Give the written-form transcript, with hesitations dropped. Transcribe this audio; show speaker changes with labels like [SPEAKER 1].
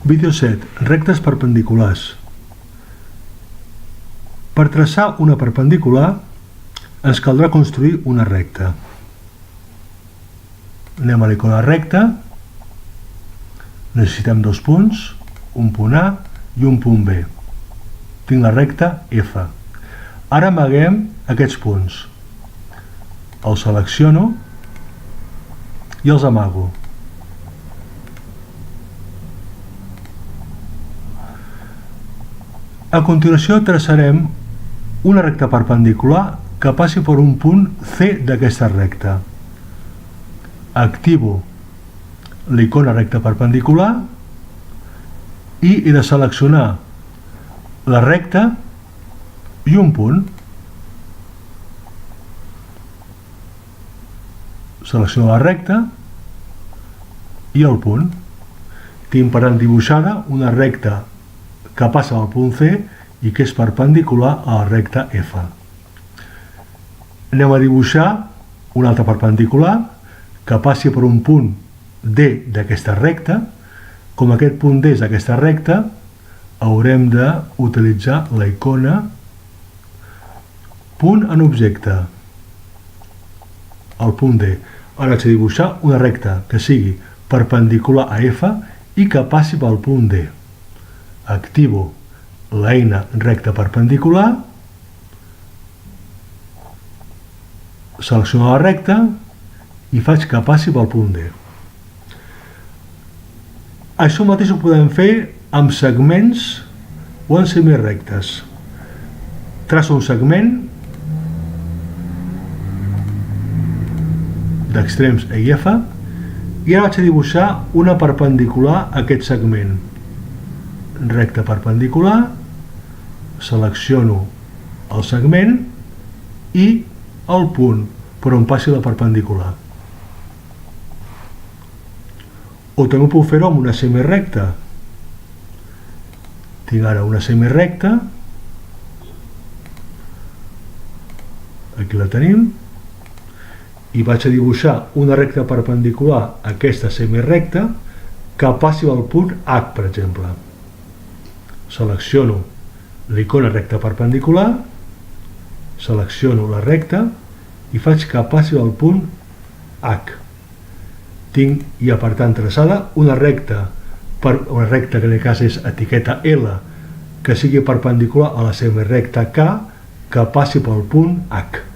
[SPEAKER 1] Vídeo 7. Rectes perpendiculars. Per traçar una perpendicular ens caldrà construir una recta. Anem a l'icona recta. Necessitem dos punts, un punt A i un punt B. Tinc la recta F. Ara amaguem aquests punts. Els selecciono i els amago. A continuació traçarem una recta perpendicular que passi per un punt C d'aquesta recta. Activo l'icona recta perpendicular i he de seleccionar la recta i un punt. Selecciono la recta i el punt. Tinc per tant dibuixada una recta que passa al punt C i que és perpendicular a la recta F. Anem a dibuixar una altra perpendicular que passi per un punt D d'aquesta recta. Com aquest punt D és d'aquesta recta, haurem d'utilitzar la icona punt en objecte, el punt D. Ara haig de dibuixar una recta que sigui perpendicular a F i que passi pel punt D. Activo l'eina recta perpendicular, selecciono la recta i faig que passi pel punt D. Això mateix ho podem fer amb segments o en semirectes. Traço un segment d'extrems E i F i ara vaig a dibuixar una perpendicular a aquest segment. Recta perpendicular, selecciono el segment i el punt per on passi la perpendicular. O també puc fer-ho amb una semirecta. Tinc ara una semirecta, aquí la tenim, i vaig a dibuixar una recta perpendicular a aquesta semirecta que passi al punt H, per exemple. Selecciono l'icona recta perpendicular, selecciono la recta i faig que passi al punt H. Tinc ja per tant traçada una recta que en aquest cas és etiqueta L, que sigui perpendicular a la semirecta K, que passi pel punt H.